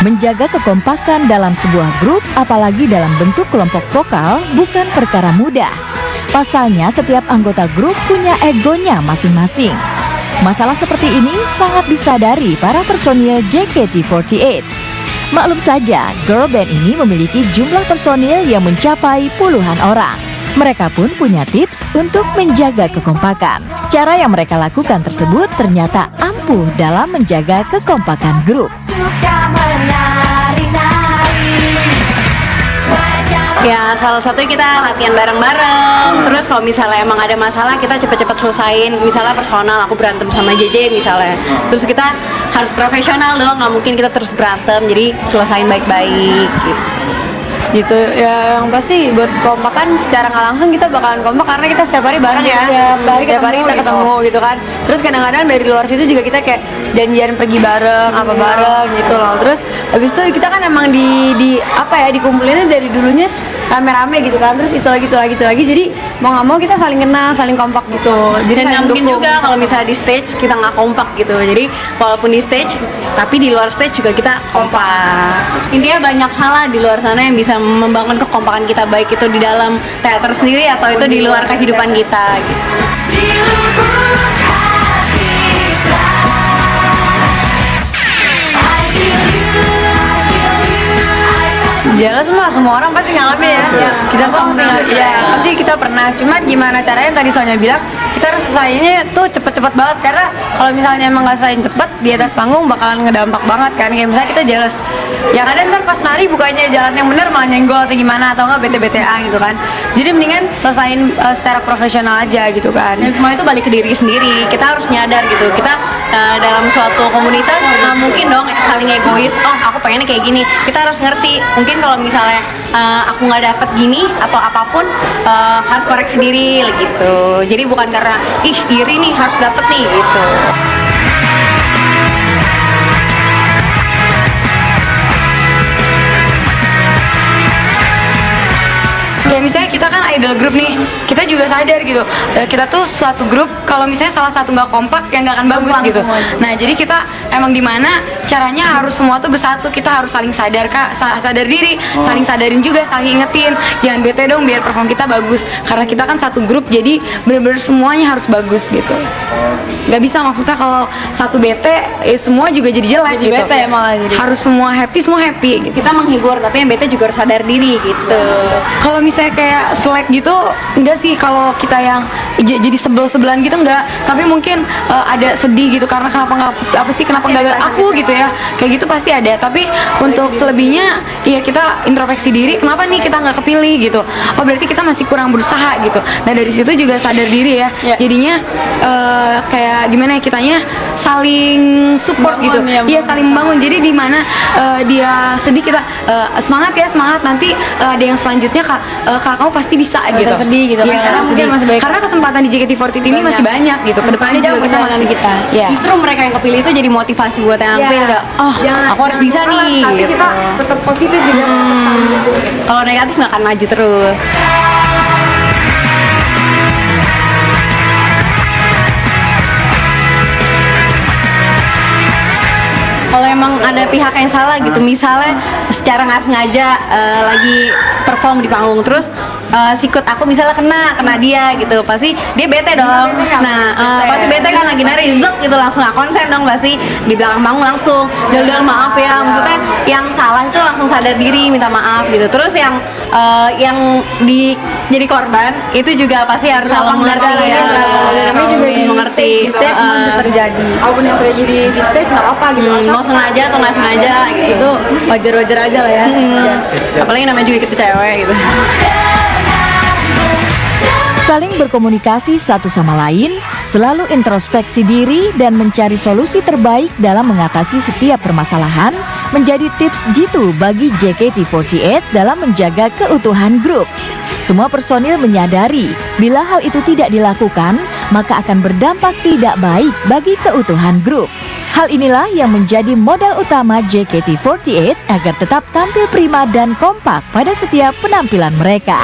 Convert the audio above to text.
Menjaga kekompakan dalam sebuah grup, apalagi dalam bentuk kelompok vokal, bukan perkara mudah. Pasalnya, setiap anggota grup punya egonya masing-masing. Masalah seperti ini sangat disadari para personil JKT48. Maklum saja, girl band ini memiliki jumlah personil yang mencapai puluhan orang. Mereka pun punya tips untuk menjaga kekompakan. Cara yang mereka lakukan tersebut ternyata ampuh dalam menjaga kekompakan grup. Ya, salah satunya kita latihan bareng-bareng. Terus kalau misalnya emang ada masalah, kita cepet-cepet selesain. Misalnya personal, aku berantem sama JJ misalnya. Terus kita harus profesional dong, nggak mungkin kita terus berantem. Jadi selesain baik-baik gitu ya. Yang pasti buat kompakan secara nggak langsung kita bakalan kompak karena kita setiap hari bareng ya, setiap hari kita ketemu gitu kan. Terus kadang-kadang dari luar situ juga kita kayak janjian pergi bareng apa bareng gitu loh. Terus habis itu kita kan emang di apa ya, dikumpulinnya dari dulunya rame-rame gitu kan. Terus itu lagi jadi mau nggak mau kita saling kenal, saling kompak gitu. Jadi dan nggak mungkin juga kalau misalnya di stage kita nggak kompak gitu. Jadi walaupun di stage tapi di luar stage juga kita kompak. Intinya banyak hal lah di luar sana yang bisa membangun kekompakan kita, baik itu di dalam teater sendiri atau itu di luar kehidupan kita gitu. Jelas semua orang pasti ngalamin ya. Kita semua pasti kita pernah. Cuma gimana caranya, tadi Sonya bilang kita harus selesainya tuh cepet-cepet banget. Karena kalau misalnya emang nggak selesai cepet di atas panggung bakalan ngedampak banget kan. Kayak misalnya kita jelas, yang ada ntar pas nari bukannya jalan yang benar malah nyenggol atau gimana, atau nggak bete-betean gitu kan. Jadi mendingan selesain secara profesional aja gitu kan. Dan semua itu balik ke diri sendiri. Kita harus nyadar gitu. Kita dalam suatu komunitas mungkin dong saling egois. Oh, aku pengennya kayak gini. Kita harus ngerti. Mungkin kalau misalnya aku nggak dapet gini atau apapun, harus koreksi diri gitu. Jadi bukan karena iri nih harus dapet nih gitu. Kayak misalnya kita kan idol group nih, kita juga sadar gitu, kita tuh suatu grup kalau misalnya salah satu nggak kompak ya nggak akan bagus gitu. Nah jadi kita emang dimana caranya harus semua tuh bersatu, kita harus saling sadar sadar diri, saling sadarin juga, saling ingetin, jangan bete dong biar perform kita bagus, karena kita kan satu grup jadi bener-bener semuanya harus bagus gitu. Nggak bisa maksudnya kalau satu bete semua juga jadi jelek gitu. Bete malah jadi. Harus semua happy gitu. Kita menghibur tapi yang bete juga harus sadar diri gitu. Kalau misalnya kayak selek gitu enggak sih, kalau kita yang jadi sebel-sebelan gitu enggak, tapi mungkin ada sedih gitu karena kenapa nggak aku gitu ya, kayak gitu pasti ada. Tapi untuk selebihnya ya kita introspeksi diri, kenapa nih kita nggak kepilih gitu, oh berarti kita masih kurang berusaha gitu. Nah dari situ juga sadar diri ya. Jadinya kayak gimana ya, kitanya saling support gitu ya, saling membangun. Jadi di mana dia sedih kita semangat nanti ada yang selanjutnya kamu pasti bisa gitu. Sedih gitu ya, karena kesempatan di JKT48 ini masih banyak gitu, kedepannya juga kita masih ya. Justru mereka yang kepilih itu jadi motivasi buat yang kepilih. Aku harus bisa nih gitu. Kita tetap positif gitu. Kalau negatif nggak akan maju terus. Kalau emang ada pihak yang salah gitu, misalnya secara nggak sengaja lagi perform di panggung, terus sikut aku misalnya kena dia gitu, pasti dia bete dong. Nah pasti bete kan, lagi nari zuk gitu, langsung nggak konsen dong, pasti di belakang panggung langsung dal maaf ya. Maksudnya yang salah itu langsung sadar diri, minta maaf gitu. Terus yang jadi korban itu juga pasti harus salah mengerti ya. Kami juga mengerti. Di stage bisa terjadi. Apapun yang terjadi di stage nggak apa-apa gitu. Mau sengaja atau nggak sengaja gitu. Itu wajar-wajar aja lah ya. Apalagi namanya juga kita cewek gitu. Saling berkomunikasi satu sama lain, selalu introspeksi diri dan mencari solusi terbaik dalam mengatasi setiap permasalahan menjadi tips jitu bagi JKT48 dalam menjaga keutuhan grup. Semua personil menyadari bila hal itu tidak dilakukan, maka akan berdampak tidak baik bagi keutuhan grup. Hal inilah yang menjadi modal utama JKT48 agar tetap tampil prima dan kompak pada setiap penampilan mereka.